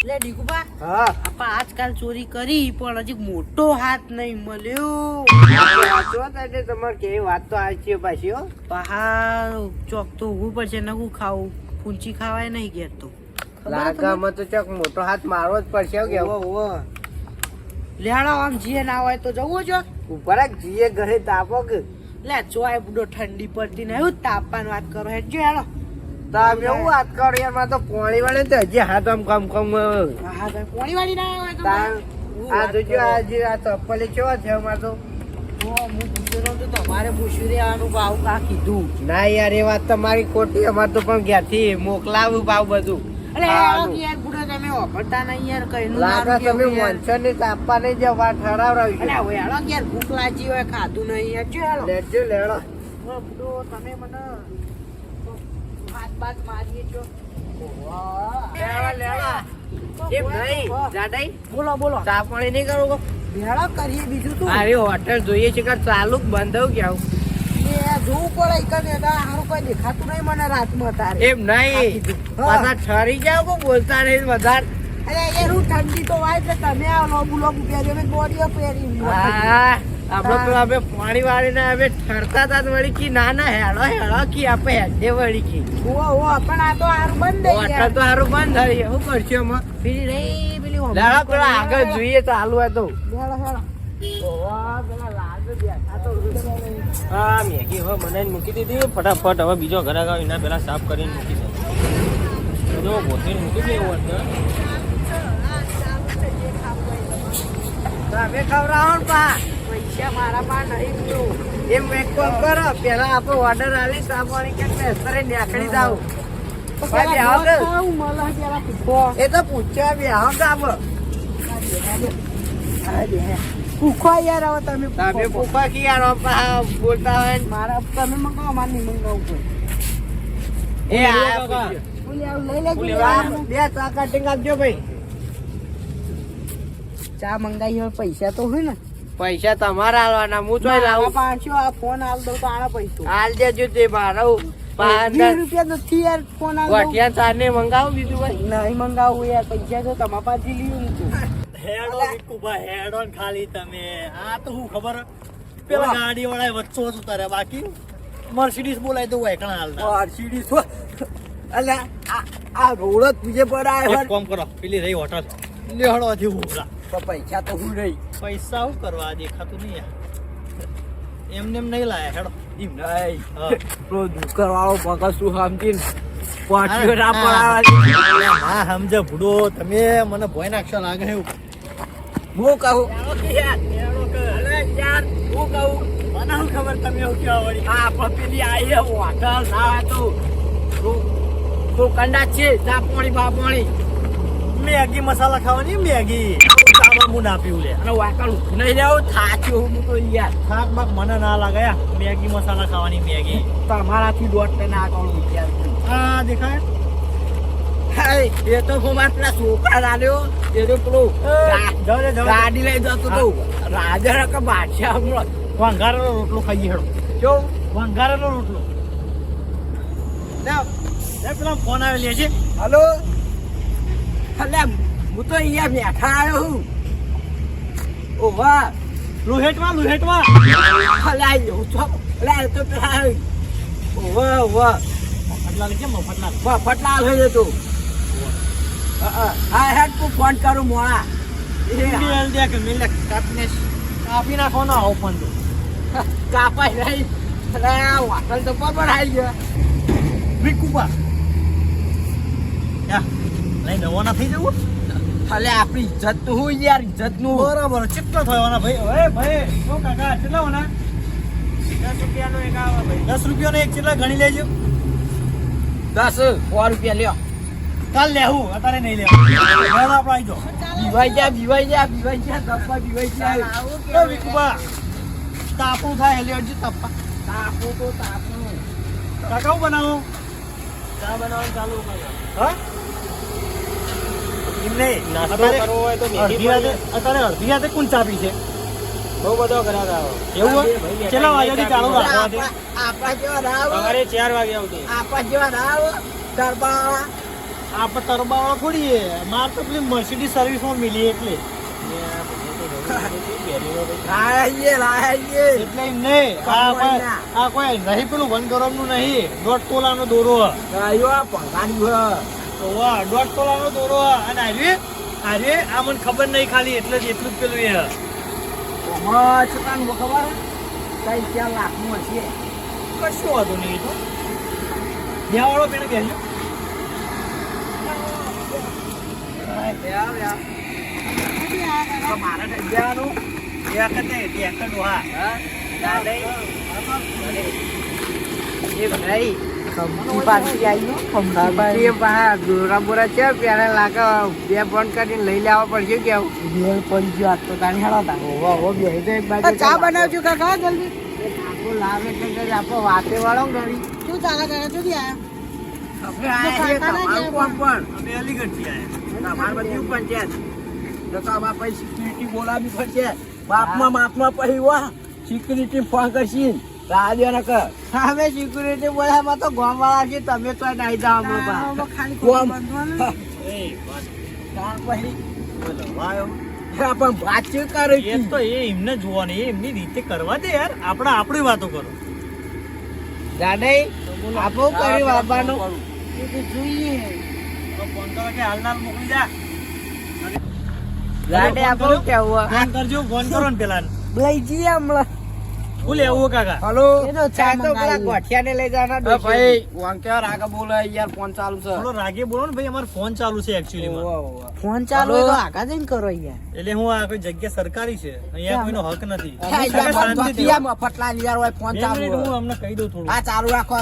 લે ડીકુબા, હા આપા આજકાલ ચોરી કરી પણ હજી મોટો હાથ નહીં મળ્યો. તમારે કેવી વાત તો આવી છે પાછી હો. પહાડ ચોક તો ઊભું પડશે ને હું ખાવું પૂંચી ખાવાય નહીં ઘેર તો. લાગામાં તો ચોક મોટો હાથ મારવો જ પડશે હો કેવું. લેહાડો આમ જીએ ના હોય તો જવું જો. ઉપર જ જીએ ઘરે તાપો કે લે ચોય બુડો ઠંડી પડતી ને એવું તાપમાન વાત કરો હે જો હેડો. તાપ એવું વાત કરો યાર, માં તો પોણી વળે તો હજી હાથ આમ કમ કમ. હા ભાઈ પોણી વાળી ના હોય તો આ જોજો આજે આ ચપ્પલે કેવા છે અમાર તો. હું પૂછ્યો તો તમારે પૂછ્યું રહેવાનું ભાવ કા કીધું. ના યાર એ વાત તમારી ખોટી, અમાર તો પણ ઘેરથી મોકલાવું ભાવ બધું. અરે યાર બુડો તમે વાપરતા નહીં યાર કઈનું લાગા તમે મોનસર ને તાપવા નહીં જવા ઠરાવરાવી. અરે હવે હેડો યાર ભૂખ લાગી હોય ખાધું નહીં યાર જો હેડો. લેજો લેડો. બુડો તમે મને હાથ બાત મારીએ છો. લેવા લેવા એમ નહીં જાડાઈ બોલો બોલો. ચા પાણી નહીં કરું. ભેળો કરીએ બીજું શું. આવી હોટલ જોઈએ છે કે ચાલુ જ બંધ હોઉં કેવું. જોવું પડે કને હારું કઈ દેખાતું નહીં મને રાતમાં તારે. એમ નહીં પાછા ઠરી જાવ કો બોલતા નહીં વધારે. અરે યાર હું ઠંડી તો વાય છે તમે આ લોબુ લોબુ પહેરી અમે બોડીઓ પહેરી. હા આપણે તો હવે પાણી વાળીને હવે ઠરતા હતા વળી કી ના ના હેડો હેડો કી આપણે હેડે વળી કી. ઓ પણ આ તો હારું બંધ થઈ હોટલ તો હારું બંધ થઈ શું કરશું અમે. પેલી રહી પેલી લેડો પેલા આગળ જોઈએ ચાલુ હોય તો. હેડો હેડો. હા મેગી હવે બનાવીને મૂકી દીધી ફટાફટ. હવે બીજો ઘર આગળ એના પેલા સાફ કરીને મૂકી દે. જો ગોઠવીને મૂકી દે એવું હતું. તમે ખવડાવો ને પા પૈસા મારા પાસે નહીં તો. એમ એક કામ કરો પેલા આપણો ઓર્ડર આલી ચા પાણી કે અત્યારે નીકળી જાવ. ભાઈ આવો કે એ તો પૂછ્યા બી આવો કે આવો. ભૂખો યાર હવે તમે તમે પૂછવા કે યાર બોલતા હોય ને. મારા તમે મંગાવો મારે નહીં મંગાવવું પડે. એ આ બોલી આવું લઈ લેજો. બે ચા કટિંગ આપજો ભાઈ. ચા મંગાવી હોય પૈસા તો હોય ને. પૈસા તમારા આલવાના હું જોઈ લાવું. પાંચસો આ ફોન આલ દઉં તો આના પૈસો. હાલ દેજો તે મારું 20 રૂપિયા નથી યાર ફોન આલ દઉં. વટિયા ચા ને મંગાવું બીજું ભાઈ. નહીં મંગાવું યાર પૈસા તો તમારા પાસેથી લીધું હતું. હેડો વિકુભા હેડો ને ખાલી તમે. આ તો શું ખબર પેલા ગાડી વાળા વચ્ચો જ ઉતારે બાકી મર્સિડીઝ બોલાય તો એકણા હાલતા. મર્સિડીઝ અલ્યા આ રોડ જ બીજે પડાય એક કામ કરો પેલી રહી હોટલ લેહડો થી ઉભરા. પૈસા તો હું નહીં. પૈસા શું કરવા દેખાતું નહીં યાર. એમને એમ નહીં લાયા હેડો. એમ નહીં હા. પેલો દુકર વાળો પગ શું સમજીને પાટીઓ ના પડાવે. હા સમજે ભૂડો તમે મને ભોય નાખશો લાગે એવું. હું કહું યાર યાર હું કહું મને શું ખબર તમે એવું કેવા વળી. આ પપીની આવી હોટલ ના તો કંડા છે ચા પાણી બા પાણી મેગી મસાલા ખાવાની મેગી ચાવલ હું ના પીવું લે. અને વાકણ નહીં લેવું થાચ્યો હું તો યાર. થાક બાક મને ના લાગે યાર. મેગી મસાલા ખાવાની મેગી. તમારાથી દોઢ ના કરું વિચાર. આ દેખાય એ તો હું મારા પેલા છોકરા લાવ્યો એ તો પેલું ગાડી લઈ જતો તો રાજા કે બાદશાહ હમણાં વંગારેલો રોટલો ખાઈએ હેડો. જો વંગારેલો રોટલો. પેલા ફોન આવે લે છે. હલો અલે હું તો અહીંયા બેઠા આવ્યો હું. ઓ વાહ લુહેટમાં લુહેટમાં અલે આવ્યો છો અલે તો પેલા ઓ વાહ વાહ મફતલાલ કેમ મફતલાલ ફટલાલ હોય તો હા હેડ તું ફોન કરું મોડા મિલ દે કે મિલ કાપને કાપી નાખવાનો આવો ફોન તો કાપાઈ રહી અરે હોટલ તો બરાબર આવી ગયો. વિકુપા યા લઈ નવાના થઈ જવું. અલે આપણી ઇજ્જત તો હું યાર ઇજ્જત નું બરાબર કેટલો થવાના ભાઈ. હવે ભાઈ શું કાકા કેટલા હોના 10 રૂપિયાનો એક આવે ભાઈ. 10 રૂપિયાનો એક કેટલા ગણી લેજો. 10 રૂપિયા લ્યો. કાલ લેવું અત્યારે નહીં લેવું. આપણે આવી જાઓ. બીવાઈ જા તપ્પા બીવાઈ જા. એ વિકુપા તાપું થાય હેલી અડજી તાપા. તાપું તો તાપું કાકા હું બનાવો ચા બનાવવાનું ચાલુ કરો. હા એમ નહીં નાસ્તો કરવો હોય તો મેગી અત્યારે અડધી રાતે કોણ ચાપી છે. બહુ બધો ગ્રાહક આવો. એવું કેટલા વાગ્યાથી ચાલુ રાખવાથી. આપણા જેવા ના આવો. સવારે 4 વાગે આવતી. આપણા જેવા ના આવો. ગરબા આપણે તરબાવાળા થોડી માર તો પેલી મર્સિડીઝ સર્વિસમાં મિલી એટલે એટલે એમ નહીં આ કોઈ નહીં પેલું 1 કરોડનું નહીં 1.5 તોલાનો દોરો હ. તો વાહ 1.5 તોલાનો દોરો હ. અને આર્ય આ મને ખબર નહીં ખાલી એટલે જ એટલું જ પેલું એ હ. કશું વાંધો નહીં એ તો ન્યાવાળો પેણે કહેજો દોરા બોરા છે પેલા લાગે 2 ફોન કરીને લઈ લેવા પડશે કેવું બેલ પંજો આજ તો તાણી હેડો ચા બનાવજો કાકા જલ્દી લાવે એટલે આપો વાતે વાળો ગાડી શું ચાલે કાકા શું અમે અલીગઢથી આવ્યા સિક્યુરિટી ફોન કરશી હવે સિક્યુરિટી બોલામાં તો ગામ વાળા છે તમે તો નહીં જાઓ પણ વાતચીત કરે એ તો એ એમને જોવાની એ એમની રીતે કરવા દે યાર આપણે આપણી વાતો કરો જાડે આપો કરી બાબાનું જોઈએ ફોન કરો કે હાલ મોકલી જા જાડે આપો કેવું ફોન કરજો ફોન કરો ને પેલા લઈ જઈએ હમણાં શું લેવું કાકા હલો એ તો ચા તો પેલા મંગાવી. ગોઠિયાને લઈ જવાના ભાઈ વાંક્યા રાગા બોલે યાર ફોન ચાલુ છે થોડો રાગે બોલો ને ભાઈ અમારો ફોન ચાલુ છે એકચ્યુઅલી ફોન ચાલુ હોય તો આગા જઈને કરો યાર એટલે હું આ કોઈ જગ્યા સરકારી છે અહીંયા કોઈનો હક નથી ફોન બે મિનિટ હું અમને કહી દઉં થોડું આ ચાલુ રાખો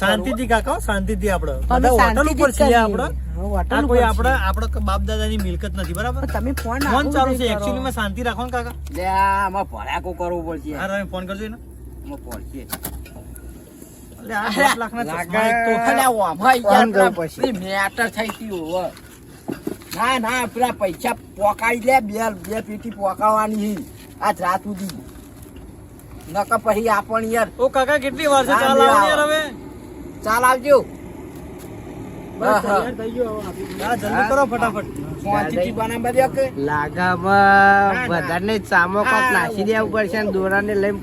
શાંતિથી કાકા શાંતિથી આપણે તમે બધા હોટલ શાંતિથી ઉપર જ છીએ કરીએ. આપણે હા, આ હોટલ કોઈ ઉપર છીએ. આપણે બાપ દાદાની મિલકત નથી બરાબર તમે ફોન ફોન ચાલુ છે એકચ્યુઅલી માં શાંતિ રાખો ને કાકા આમાં ભડાકો કરવું પડશે હા તમે ફોન કરજો ને આમાં પડશે એટલે આ 10 લાખના ચશ્મા એક તો ના પેલા પૈસા પોકાડી લે બે પેટી પોકાડવાની આજ રાત સુધી નકર પછી આપણ યાર ઓ કાકા કેટલી વાર છે હા, ચાલ લે આવો આવો. યાર હવે ચાલ આવજો બસ તૈયાર થઈ ગયો હવે આપી. હા જલ્દી કરો ફટાફટ લાગામાં બધાને સામો કોક નાખી દેવું પડશે ને દોરાને લઈને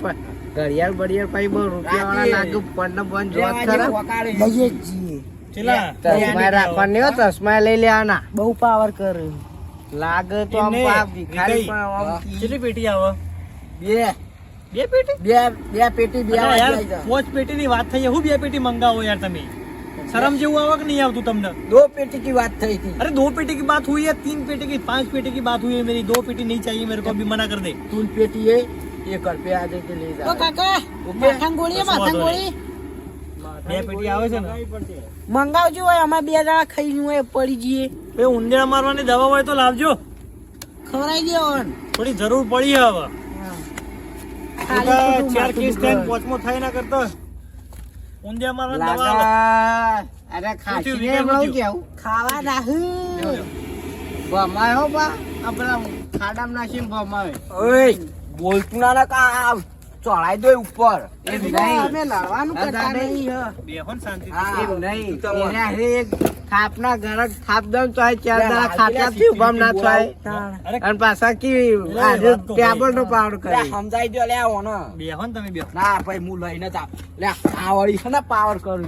ઘડિયાળ બડિયાળ પછી બહુ રૂપિયા વાળા લાગુ પણ બંધ જોત ખરા લઈએ જ જઈએ ચલા તસ્માય રાખવાની હો તસ્માય લઈ લેવાના બહુ પાવર કરે લાગે તો આમ એમને પાપ ભિખારી કઈ? પણ આમ કેટલી પેટી આવે બે બે પેટી બે પેટી બે અરે યાર વાગ્યા પોચ પેટીની વાત થઈ હું બે પેટી મંગાવો યાર તમે શરમ જેવું આવે કે નહીં આવતું તમને दो पेटी की बात थी थी अरे 2 पेटी की बात हुई है 3 पेटी की 5 पेटी की बात हुई है मेरी 2 पेटी नहीं चाहिए मेरे को अभी मना कर दे तीन पेटी है ये कर पे आधे के ले તો जा કાકા માથાં ગોળી માથાં ગોળી બે પેટી આવે છે ને મંગાવજો હોય અમે 2 જણા ખાઈ હોય પડી જઈએ એ ઉંદેડા મારવાની દવા હોય તો લાવજો ખવરાઈ દેવો ને. થોડી જરૂર પડી છે હવે ખાલી ખોટું 4 માથું કેસ દુખાવે. થાય પોચમો થાય ના કરતા ઉંદેડા મારવાની દવા लागा આલો. अरे खासी ऊँची ने ऊँची बोल ऊँची। क्या ખાવા રાહુ बमाय हो बा अपना खाड़ा में नाशी बमाय ओए बोल तू ना का चढ़ाई दो ऊपर અમે લડવાનું કરતા નહીં હ. બેહો ને શાંતિથી. એમ નહીં એને હારે એક થાપના ઘર થાપ દઉં તો આ ચાર દાડા ખાતા થી ઉભામ ના થાય તાણ. અરે અને પાછા કી આજે ટેબલ નો પાવડ કરે સમજાઈ દો લે ઓનો બેહો ને તમે બેહો ના ભાઈ હું લઈને જ આપ લે આ વળી છે ને પાવર કરું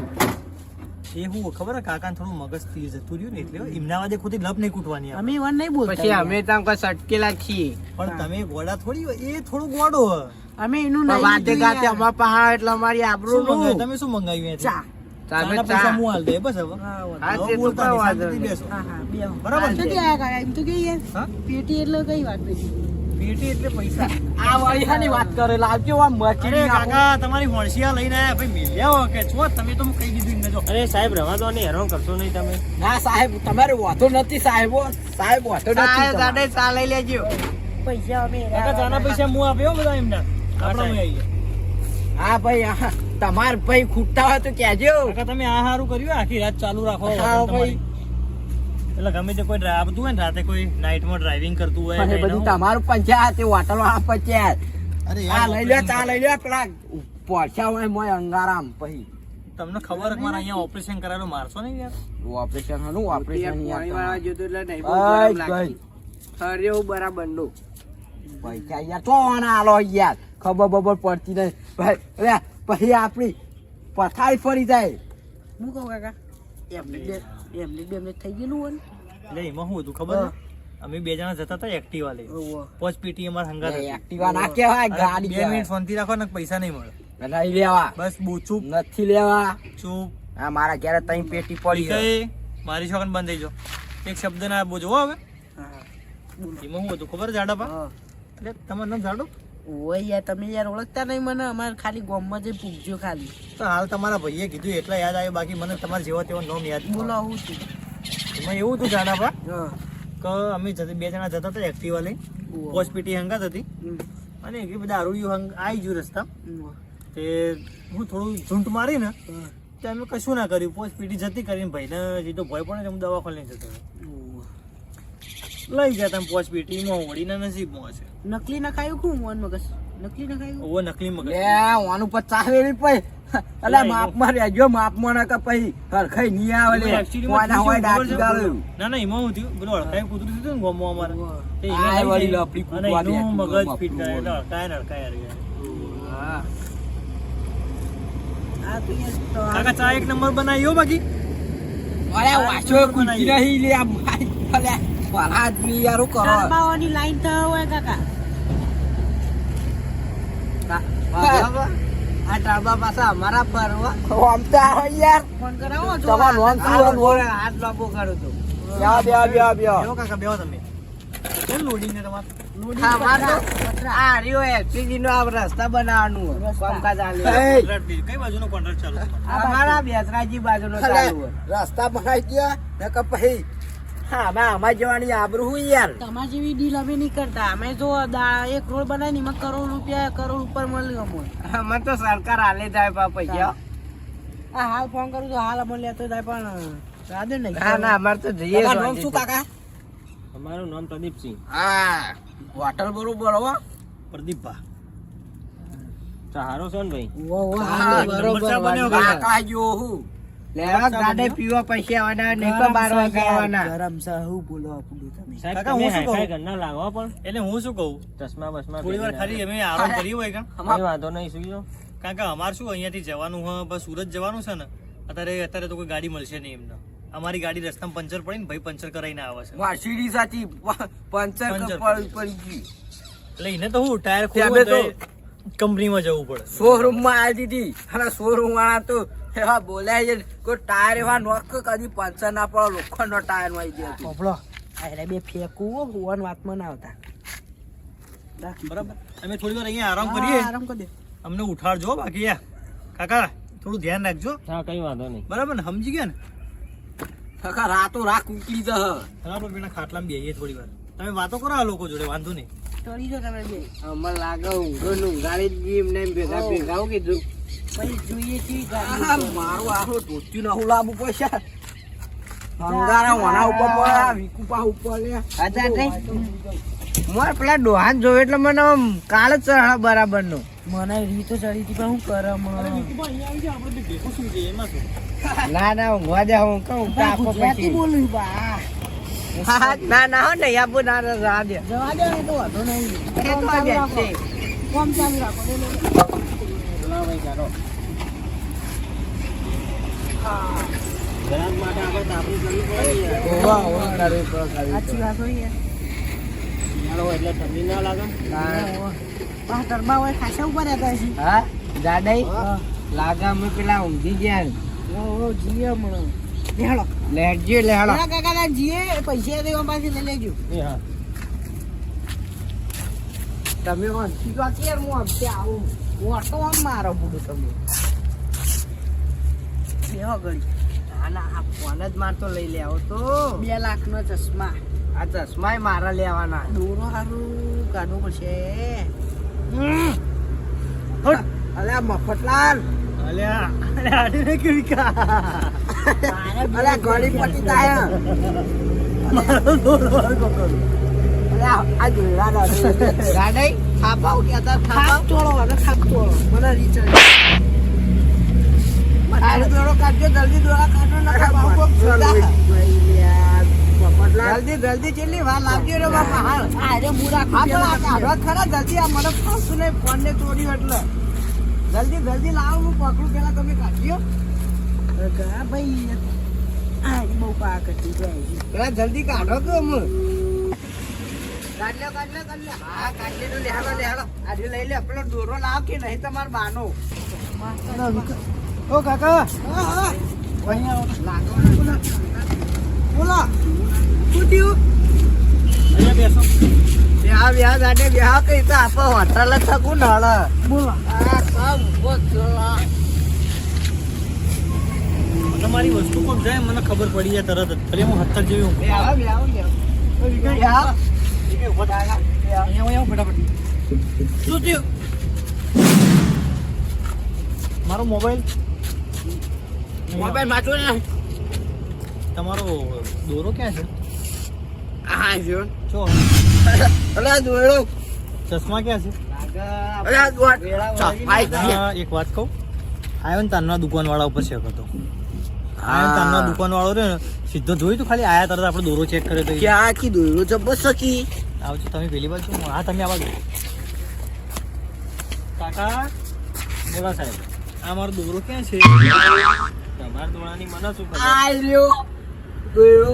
એ હું ખબર હે કાકાને થોડું મગજ થી જતું રહ્યું ને એટલે એમના વાદે ખોટી લપ નહીં કૂટવાની આપણે. અમે વન નહીં બોલતા પછી અમે tam કોઈ સટકેલા છીએ પણ તમે ગોડા થોડી હોય, એ થોડું ગોડો હે. અમે એનું પણ નહીં વાતે લીધું ગાતે યાર. અમાર પહાડ એટલે અમારી આબરૂ શું મંગાવ્યું? નું તમે શું મંગાવ્યું અહીંથી? ચા તમે ચાના ચા પૈસા હું હાલ દે બસ હવે હા, વાંધો. હા, હવે તે તો બોલતા કોઈ નહીં, વાંધો શાંતિથી નહીં. બેસો. હા હા બેહો. બરાબર છે? ક્યાંથી આયા કાકા? એમ તો કે યાર હા? પેટી એટલે કઈ વાત પેટી પેટી એટલે પૈસા. આ વળી હાની વાત કરે લાવજો આમ મચી અરે કાકા તમારી હોંશિયા લઈને આયા ભાઈ મિલ્યા હો કે છો તમે તો કહી દીધું એમને જો. અરે સાહેબ રવા દો ને હેરાન કરશો નહીં તમે. ના સાહેબ તમારે વાંધો નથી સાહેબો સાહેબ વાંધો નથી દાડે ચા લઈ લેજો પૈસા અમે કાકા ચાના પૈસા હું આપ્યો બધા એમના. આપણા હું આવીએ. હા ભાઈ હા તમાર ભાઈ ખૂટતા હોય તો કહેજો કાકા તમે આ હારું કર્યું આખી રાત ચાલુ રાખો હા, તમારી. ભાઈ. એટલે ગમે તે કોઈ આવતું હોય ને રાતે કોઈ નાઇટમાં ડ્રાઇવિંગ કરતું હોય પણ એ બધું તમારું પંચાયત હોટલ વાળા પંચાયત અરે આ લઈ લો ચા લઈ લો પેલા પોછા હોય મોય અંગારામ પછી તમને ખબર કે મારે અહીંયા ઓપરેશન કરાવેલું મારશો નહીં યાર? ઓપરેશન હનું ઓપરેશન પાણીવાળા જોતો એટલે નહીં બહુ ગરમ લાગતી. હર્યો બરાબર નો પૈસા યાર તો આલો યાર ખબર બબર પડતી નહીં ભાઈ. અરે પછી આપણી પથારી ફરી જાય. હું કહું કાકા એમને થઈ ગયેલું હોય ને? એટલે એમાં શું હતું ખબર છે? અમે 2 જણા જતા હતા એક્ટિવા લઈ. ઓહો. 5 પીટી અમારા હંગાત હતી. એક્ટિવા ના કહેવાય ગાડી 2 મિનિટ શાંતિ રાખો ને પૈસા નહીં મળે. નહીં લેવા બસ બહુ ચૂપ નથી લેવા. ચૂપ. આ મારા ઘરે તઈ પેટી પડી છે. કઈ મારી છોકરાને બંધ થઈ જાઓ. એક શબ્દ ના બોજો હવે. હા. એમાં શું હતું ખબર જાડા પા? હા. એટલે તમારું નામ જાડો? ઓય યાર તમે યાર ઓળખતા નહીં મને. અમારે ખાલી ગામમાં જઈ પૂછજો ખાલી. તો હાલ તમારા ભાઈએ કીધું એટલે યાદ આવ્યું, બાકી મને તમારા જેવો તેવો નામ યાદ નહીં. બોલો હું છું. એમાં એવું હતું જાડા પા હા. કે અમે 2 જણા જતા હતા એક્ટિવા લઈ. ઓહો. 5 પીટી હંગાત હતી અને એ બધા દારૂડિયું આવી ગયું રસ્તા. તે હું થોડું ઝૂંટ મારી ને તો અમે કશું ના કર્યું. 5 પીટી જતી કરીને ભાઈને જીતો ભય પડે ને હું દવાખાને લઈને જતો રહ્યો. લઈ ગયા તમે 5 પીટીમાં વળીના નસીબમાં છે. નકલી ના ખાયું હું મોન મગજ નકલી ના ખાયું. ઓવો નકલી મગજ. લે ઓનું પર ચાવેલી પઈ અલા માપમાં રહેજો માપમાં ના કે પઈ હરખાઈ ની આવે લે કોઈના હોય ડાકી ગાળ્યું. ના ના એમાં હું થયું પેલું હડકાઈ કૂતરું થયું ને ગોમમાં અમારે તે આ એમાં વળી લઈ લપડી અને કૂતવા દે. એનું મગજ ફીટ કરે એટલે હડકાય યાર. હા આ તો યાર કાકા ચા 1 નંબર બનાવ્યો બાકી અરે વાસો કુકી નહીં લે આ માઈ ભલે ભલા આદમી યાર હું કરો. ટરબાવાની લાઈન તો હોય કાકા. આ ટાબા પાછા અમારા ફરવા આમતા હોય યાર. ફોન કરાવો જો. તમાર લોન શું લોન હાથ લાંબો કરો તો બ્યા બેહો કાકા બેહો તમે. કેમ લોડિંગ ને તમારે? અમાર તો આ રહ્યો એક્સિડન્ટ નો આ રસ્તા બનાવવાનું કામકાજ આલે. કઈ બાજુનો કોન્ટ્રાક્ટ ચાલુ છે? અમારા બેસરાજી બાજુનો ચાલુ રસ્તા બનાવી ગયા ને કે પછી હા અમાર જવાની આબરૂ હું યાર. તમારા જેવી ડીલ અમે નહીં કરતા. અમે જો એક રોડ બનાવી એમાં કરોડ ઉપર મળ્યું અમને. મને તો સરકાર હાલે જાય પૈસા. આ હાલ ફોન કરું તો હાલ અમને લેતો જાય પણ રાધે નહીં. ના ના અમારે તો જઈએ. નામ શું કાકા? અમારું નામ પ્રદીપસિંહ. હા હોટલ બરોબર હો. પ્રદીપભા સારો છે ને ભાઈ? બરોબર બન્યો કાકા જો હું લેવા ગાડે પીવા પૈસા આવવાના નહીં તો બારવા કરવાના. ગરમ છે હું બોલો આપણું તમે. કાકા હું શું કહું? એટલે હું શું કહું? થોડી વાર ખાલી અમે આરામ કરીએ હોય કાં? કારણ કે અમારે શું અહીંયાથી જવાનું હોય બસ સુરત જવાનું છે ને અત્યારે તો કોઈ ગાડી મળશે નહીં એમને. અમારી ગાડી રસ્તામાં પંચર પડી ને ભાઈ પંચર કરાવીને આવે છે. વાસીડી સાચી પંચર પડી ગઈ. એટલે એને તો હું ટાયર ખોલવું તો કંપનીમાં જવું પડે. શોરૂમ માં આવી દીધી અને શોરૂમ વાળા તો એવા બોલાય છે કોઈ ટાયર એવા નોક કદી પંચર ના પડે લોખંડ નો ટાયર માં આવી ગયો. પોપડો અરે બે ફેંકવું હોવાનું વાતમાં ના આવતા. બરાબર અમે થોડી વાર અહીંયા આરામ કરીએ. આરામ કરી દે. અમને ઉઠાડજો બાકી યા કાકા થોડું ધ્યાન રાખજો. હા કઈ વાંધો નહીં. બરાબર ને સમજી ગયા ને? કાકા રાતો રાત ઉકળી જ આપણે પેલા ખાટલામાં બેહીએ થોડી વાર. તમે વાતો કરો આ લોકો જોડે વાંધો નહીં. ચડી જો તમે બે. અમને લાગે ઊંઘાડી જ ગઈ એમને ભેગા ભેગા કીધું પછી જોઈએ કેવી ગાડી. મારું આખું ધોત્યું ના હું લાવવું પૈસા અંગારા વણા ઉપર પડ્યા વિકુપા ઉપર લે મોર પેલા ડોહાન જોવે એટલે મને આમ કાળ જ ચઢા બરાબર નો. મને રીતો ચડી હતી પણ હું કરે ના ના ઊંઘવા દે હું કહું આપો પછી બોલું બા. ના ના હો નહીં આપો ના જવા દે જવા દે ને તો વાંધો નહીં. એ તો આ બેન છે. કોમ ચાલુ રાખો. ગ્રાહક માટે આપણે તાપણી કરવી પડે યાર. ઓવા ઓવા કરવી પડે, કરવી સાચી વાત હોય યાર. શિયાળો હોય એટલે ઠંડી ના લાગે. આ ટરબા હોય ખાસા ઉપર રહેતા છે. હા દાદાઈ લાગા અમે પેલા ઊંઘી ગયા ને. ઓ જીએ મને લેહડો. લેટજો લેહડો ના કાકા ના જીએ પૈસા દેવા પાછી લઈ લેજો. એ હા તમે વાંચી તો અત્યારે હું હપ્તે આવું ઓટો આમ મારો બુડો તમે. બેહો ગળી. ના ના આ ફોન જ મારતો લઈ લે આવો તો 2 લાખનો ચશ્મા. આ ચશ્માય મારા લેવાના. દોરો હારું કાઢવું પડશે. અલ્યા મફતલાલ અલ્યા આડીને કેવી કા અલ્યા ગળી પટી જાય મારો દોરો કોકર. અલ્યા આ જોડા ગાડઈ થાપાવ કે હતા ખાપ થાપાવ તોડો અને ખાપ તોડો. મને રીચર. આરે દોરો કાઢજો જલ્દી દોરા કાઢો નકર બાપુ કોક જોતા. જલ્દી જલ્દી કેટલી વાર લાગજો રે બાપા હાલ અરે મુરા હા તો આ કાઢો ખરા જલ્દી આ મને ફાવતું નહીં ફોન ને તોડ્યું એટલે જલ્દી જલ્દી લાવો હું પકડું પેલા તમે કાઢ્યો કા ભાઈ આ બહુ પાક હતી જાય પેલા જલ્દી કાઢો કે અમે કાઢ લે હા કાઢ લે તો લેહાડો આજે લઈ લે પેલો દોરો લાવ કે નહીં તમાર બાનો ઓ કાકા હા હા અહીંયા બોલો શું થયું બેસો બ્યાહ ગાડે બ્યાહ કઈ તો આપો હોટલ જ થકું નળ બોલો આ સબ બોલા તમારી વસ્તુ કોણ જાય મને ખબર પડી જાય તરત જ ખાલી હું હત્તર જેવી હું બ્યાહ બ્યાહ અહીંયા ફટાફટ શું થયું મારો મોબાઈલ મોબાઈલ માચો ને તમારો દોરો ક્યાં છે હા જો જો અલા દોડો ચશ્મા ક્યાં છે અલા દોડ ચપાઈ હા, એક વાત કહું આવ્યો ને તારના દુકાનવાળા ઉપર શેક હતો આવ્યો ને તારના દુકાનવાળો રે ને સીધો જોયું તું ખાલી આયા તરત આપણે દોરો ચેક કર્યો તો ક્યાં કી દોડો જબસ સકી આવજો તમે પેલી બાજુ હા તમે આવા દો કાકા બોલા સાહેબ આ મારો દોરો ક્યાં છે તમારા દોરાની મને શું ખબર આઈ લ્યો દોડો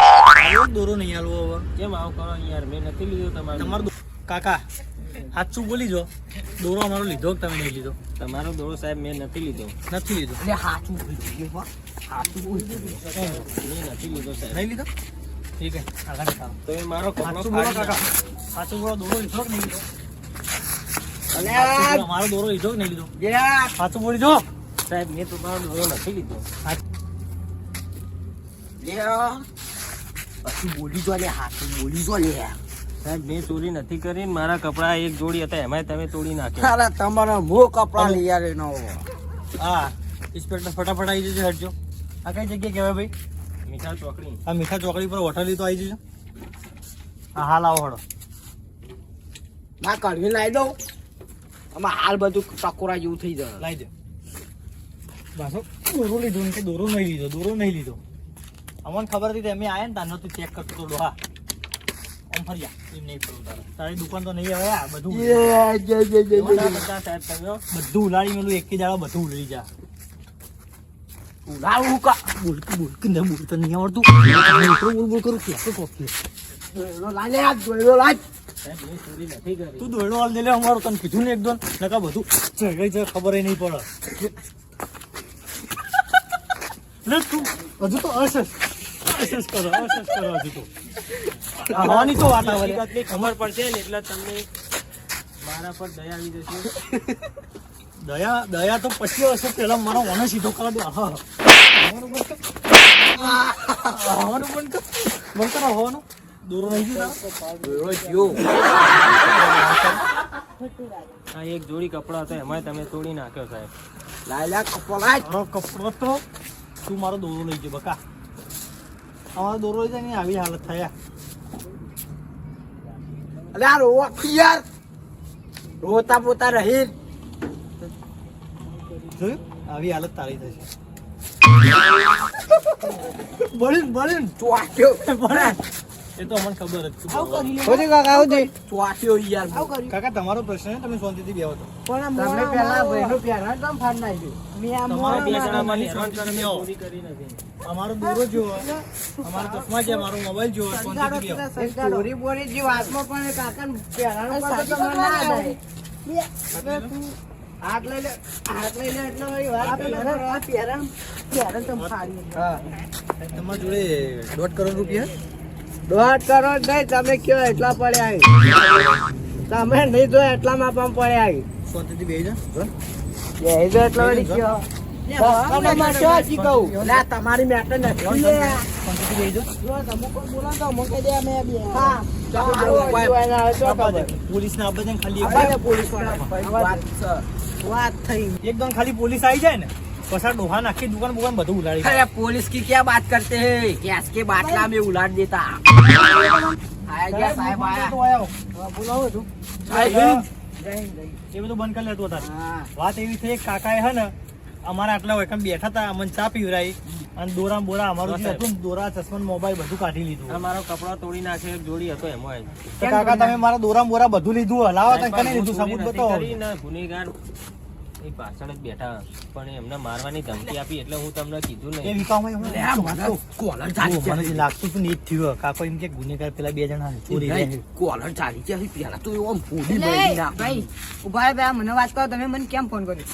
આવ્યો દોરો નહીં આલવો હવે કેમ આવું કરો યાર મેં નથી લીધો તમારો કાકા સાચું બોલી જો દોરો અમારો લીધો કે તમે નહીં લીધો તમારો દોરો સાહેબ મેં નથી લીધો નથી લીધો અરે હાચું બોલી ગયો હો હાચું બોલી ગયો મેં નથી લીધો સાહેબ નહીં લીધો ઠીક છે આગળ ચાલો તો એ મારો કપડો સાચું બોલો ફાડી કાકા સાચું બોલો દોરો લીધો કે નહીં લીધો અલે સાચું બોલો, મારો દોરો લીધો કે નહીં લીધો યા સાચું બોલી જો નાખો. સાહેબ મેં તો તમારો દોરો નથી લીધો લ્યો પછી બોલી જો લે હાચું બોલી જો લે સાહેબ મેં ચોરી નથી કરી ને મારા કપડા એક જોડી હતા એમાંય તમે તોડી નાખ્યા અરે તમારા મો કપડા લઈ આરે નો હા ઇન્સ્પેક્ટર ફટાફટ આવી જજો હેડજો આ કઈ જગ્યાએ કહેવાય ભાઈ મીઠા ચોકડી આ મીઠા ચોકડી પર હોટલ તો આવી જજો હા હાલ આવો હડો ના કઢવી લાવી દઉં આમાં હાલ બધું ટકોરા જેવું થઈ જાય લાવી દો બાસો દોરો લીધો ને કે દોરો નહીં લીધો દોરો નહીં લીધો અમને ખબર હતી કે અમે આયા ને તારનો તું ચેક કરતો તો ડોહા આમ ફર્યા એમ નહીં ફરવું તારી દુકાન તો નહીં આવે આ બધું બધા સાહેબ તમે બધું ઉલાડી મેલું એક દાડા બધું ઉલડી જા ઉલાવું કા બોલક ને બોલતો નહીં આવડતું બોલ કરું કે કોફી લાલે આ દોડો લાજ સાહેબ મેં ચોરી નથી કરી તું દોડો હાલ દે લે અમારું તને કીધું ને એકદમ નકા બધું ચડાઈ જાય ખબર નહીં પડે લે તું હજુ તો અસસ કરો હજુ તો આવવાની તો વાત આવે હકીકતની ખબર પડશે ને એટલે તમને મારા પર દયા આવી જશે દયા તો પછી હશે પેલા મારો મને સીધો કરવા દે હા હવાનું બંધ કર હવાનું દોરો નહીં ગયો આ એક જોડી કપડા હતા એમાંય તમે તોડી નાખ્યો સાહેબ લાલા કપલાજ મારો કપડો તો તું મારો દોરો લઈ ગયો બકા અમારો દોરો લઈ જાય ને આવી હાલત થયા અલે આ રોવા યાર રોતા પોતા રહી જોયું આવી હાલત તારી થશે બળીન ચોટ્યો બળે એ તો અમને ખબર જ તું ઓજી કાકા ઓજી ચોટ્યો યાર કાકા તમારો પ્રશ્ન છે તમે શાંતિથી બેહો તો પણ તમે પેલા ભાઈનો પ્યારા તમ ફાડ નાખ્યો તમારો બે જણામાં હેરાન કરીને શાંતિથી બેહો ચોરી કરી નથી અમારો દોરો જોવો અમારો ચશ્મા છે મારો મોબાઈલ જોવો શાંતિથી બેહો ચોરી બોરી જે વાતમાં પણ કાકા પ્યારાનો પાછો તમને ના થાય હાથ લઈ લે એટલે મારી વાત ત્યારે તમે ફાડી હા તમારા જોડે 1.5 કરોડ રૂપિયા 1.5 કરોડ નહીં તમે કયો એટલા પડ્યા તમે નહીં જો એટલામાં પણ પડ્યા શાંતિથી બેહી જા એ જો એટલો વળી કયો તમારી મેટર નથી શાંતિથી બેહી જા પોલીસને આપે છે ને ખાલી વાત થઈ એકદમ ખાલી પોલીસ આવી જાય ને પસાર ડોહા નાખી દુકાન બુકાન બધું ઉલાડી अरे पुलिस की क्या बात करते हैं गैस के बाटला में उलाट देता आया गया साहब आया બોલાવો તું जय हिंद એ બધું બંધ કરી લેતું હતા हाँ વાત એવી થઈ કાકાએ હે ને અમારા આટલા હોય કેમ બેઠા હતા અમને ચા પીવરાઈ અને દોરા બોરા અમારું જે હતું ને, દોરા ચશ્મા મોબાઈલ બધું કાઢી લીધું. આ મારો કપડો તોડી નાખ્યો એક જોડી હતો એમાં તો કાકા તમે મારા દોરા બોરા બધું લીધું, હલાવો તમે કને લીધું સબૂત બતાવો. ગુનેગાર એ પાછળ જ બેઠા પણ એમને મારવાની ધમકી આપી એટલે હું તમને કીધું એ નહીં. વિકામાં મને લાગતું હતું ને એ જ થયું. કાકો એમ કે ગુનેગાર પેલા 2 જણા ચોરી ગયા છે. કોલર ચાલી ગયા પેલા તો એવો ફોડી ભાઈ ઉભા રહે ભાઈ, મને વાત કરો, તમે મને કેમ ફોન કર્યો?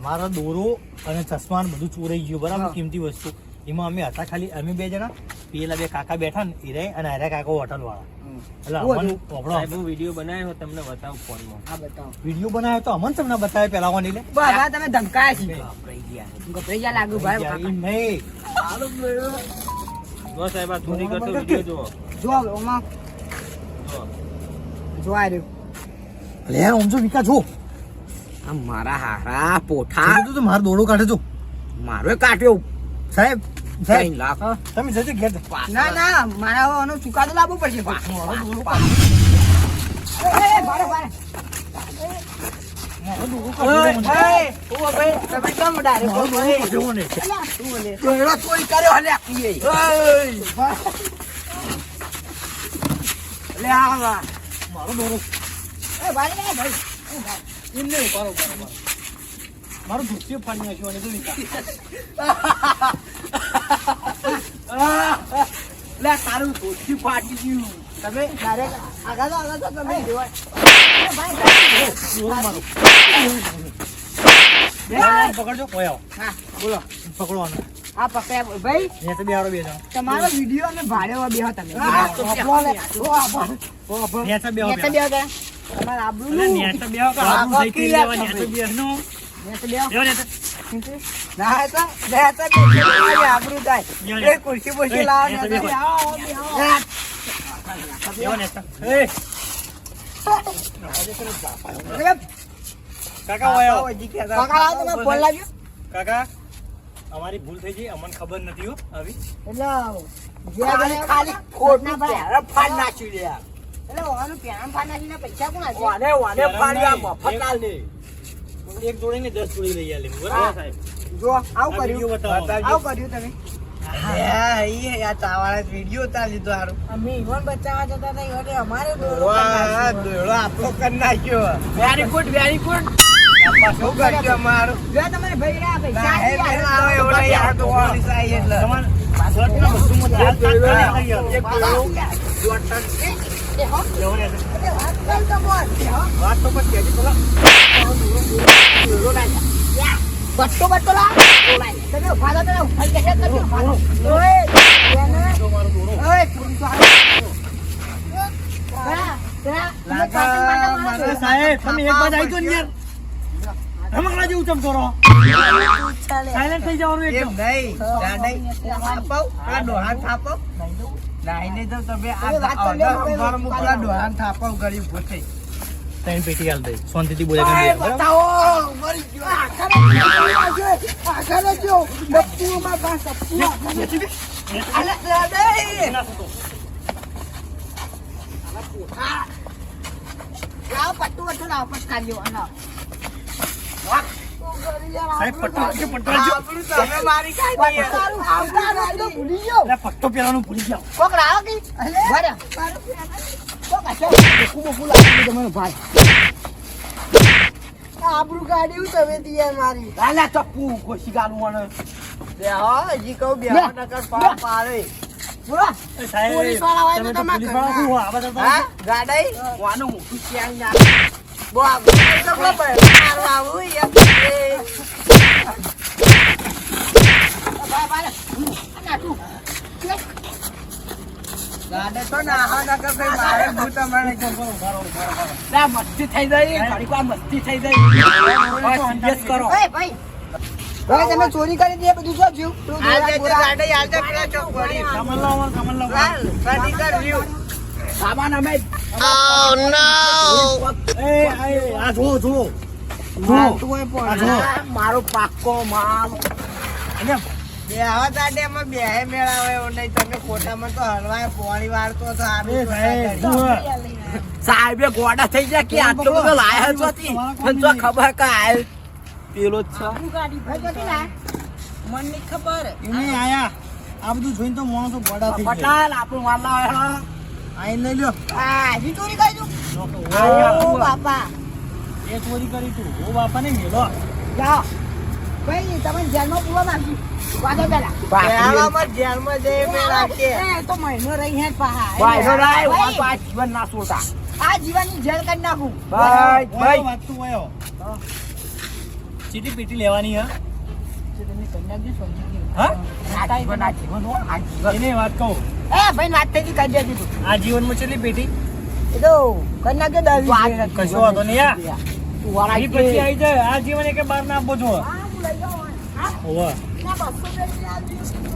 મારા દોરો અને ચશ્મા ને બધું ચોરાઈ ગયું બરાબર, કિંમતી વસ્તુ. એમાં અમે હતા ખાલી અમે 2 જણા, પેલા 2 કાકા બેઠા ને એ રહે અને આર્યા કાકો હોટલ વાળા. એટલે અમને પોપડો સાહેબ હું વિડીયો બનાવ્યો તમને બતાવું ફોનમાં. હા બતાવો. વિડીયો બનાવ્યો તો અમને તમને બતાવે પેલા કોની લે બસ આ તમે ધમકાયા છે. ગભરાઈ ગયા લાગુ ભાઈ એમ નહીં. જો સાહેબ આ ચોરી કરતો વિડીયો જુઓ. જો ઓમાં જુઓ. જો આ રહ્યું. લે આમ જો વિકા જો આ મારા હારા પોઠા તો મારો દોડો કાઢે જો મારો કાટ્યો સાહેબ. 3 લાખ. તમે જજો ઘેર ના ના મારા આનો ચુકાદો લાવવો પડશે. મારો દોડો એમ નહીં ઉપાડો મારો ધૂપિયો ફાડી નાખ્યો અને જો વિકા તારું ધોતી ફાટી ગયું. તમે ડાયરેક્ટ આગળ તો તમે દોરો મારો પકડજો કોઈ આવો હા બોલો. પકડો આને આ પકડ્યા ભાઈ. અહીંયા તો બેહારો 2 જણા તમારો વિડીયો અમે ભાડે બેહો તમે. નેચા બેહો નેચે બેહો કે તમારે આબરૂ અરે નેચા બેહો કે આબરૂ થઈ ગઈ લેવા નેચા બેહનો નેચે બેહો. બેહો નેચા ના તો આબરૂ થાય. એ ખુરશી બુરશી લાવો ને. બેહો નેચા એ કાકા ઓય આવો કાકા લાવો તમે ફોન લાવજો. કાકા અમારી ભૂલ થઈ ગઈ અમને ખબર નથી હો આવી એટલે ખાલી ખોટના પેરા ફાડ નાખ્યું લે. એટલે ઓવાનું પેરા ફાડ નાખીને પૈસા કોણ હશે? વાને ફાડ્યા મફતાલ ને. એક જોડી ને 10 જોડી લઈ આલે બરાબર સાહેબ. જો આવું આ વિડીયો કર્યું. બતાવો. આવું કર્યું તમે. વિડીયો ઉતાર લીધો હારું. અમે ઈવન બચાવવા જતા હતા ઈવને અમારે દોડો આપણો કરી નાખ્યો. Very good very good. શું કર્યું અમારું? જો તમારે ભાઈ રહ્યા પૈસા તમારે પાછળના વસ્તુમાં તો હાથ કાઢી નાખ્યો. એક દોડો. બેહો નેચા. વાત તો પછી કહેજો પેલા બટ્ટો બટ્ટો લા તમે ઉભા થા તમે ઉભા કે તમે ઉભા થા. ઓય જો મારો દોડો ઓય પુરુષ સાહેબ તમે એક બાદ આવી તો ને યાર રમકડા જેવું ચમકો રહો સાયલેન્ટ થઈ જવાનું એકદમ નહીં દાડાઈ થાપો આ ડોહાન થાપો નાઈને તો તમે આ ઉભા મુકલા ડોહાન થાપો કરી પોતે. 3 પેટી હાલ દે શાંતિથી બોલે કરી દે બતાવો મરી ગયો આખરે જો બત્તીઓમાં બસ અલે દાડાઈ આ પટ્ટુ વટ્ટુ લાવ પટ કાઢ્યો આના. સાહેબ પટ્ટો તમે મારી કાઢી તો ભૂલી ગયો. પટ્ટો પહેરવાનું ભૂલી જાઓ કોક રાવ કી ભરે કોક આછો કુબો ફૂલા તમે ભાઈ આબરૂ કાઢ્યું તમે દિયા મારી. લાલા ચપ્પુ કોશી ગાલવાનો બે હા જી કહું બે નકર પાર પારે બોલા. સાહેબ પોલીસ વાળા હોય તો તમે તમે પોલીસ વાળા શું આવા તો હા ગાડાઈ વાનું મોટું ક્યાં ના બો આ તો ખબર મારવા આવું યાર બાય ના તું ગાડે તો ના હા ના કે ભાઈ મારે ભૂત મને ના મસ્તી થઈ જાય ઘડી વાર મસ્તી થઈ જાય સીરિયસ કરો. એ ભાઈ હવે તમે ચોરી કરી દે બધું શું થયું? ગાડે આલતે પેલા ચોક પડી કમલ લાવો ગાડી કર્યું સામાન અમે આ જો મારો પાક્કો માલ અને બે આવા દાડે એમાં બે મેળાવે એવું નહીં. તમે ખોટામાં તો હલવાય પોણી વાળતો તો સાહેબ સાહેબે ગોડા થઈ જાય કે આટલો બધો લાયા છો થી તો ખબર કે આય પેલો જ છે આપણું ગાડી ભાઈ પડી કેટલી છે. લાયા? મને નહીં ખબર એને આયા આ બધું જોઈને તો માણસો બડા થઈ ગયા પટાલ આપણું વાલા વાળા. આઈને લઈ લ્યો આ હજી ચોરી કરી તું? ઓ ઓ બાપા એ ચોરી કરી તું ઓ બાપા ને મેલો જાઓ ભાઈ તમે જેલમાં પૂરો નાખી વાંધો પેલા પેલામાં જેલમાં જઈ પેલા કે એ તો મહિનો રહી હે પાહા ભાઈનો લાય, ભાઈ, વાતો આ જીવન ના છોડતા. આ જીવનની જેલ કરી નાખું ભાઈ, ઓયો ભાઈ. વાતું ઓયો ચીટી પીટી લેવાની હા તમે કન્યા બી સમજી ગઈ. હા આ જીવન, આ જીવન હો, આ જીવન. એને વાત કહું એ ભાઈ વાત થઈ ગઈ કરી દેજે તું આ જીવનમાં કેટલી પેટી એ તો કન્યા કે દવી છે. કશો વાંધો નહીં યા તું વાળા ઈ પછી આવી જાય આ જીવન એક બાર ના આપો છો હા, હું લઈ જાઉં. હા, ઓવા ના, 200 રૂપિયા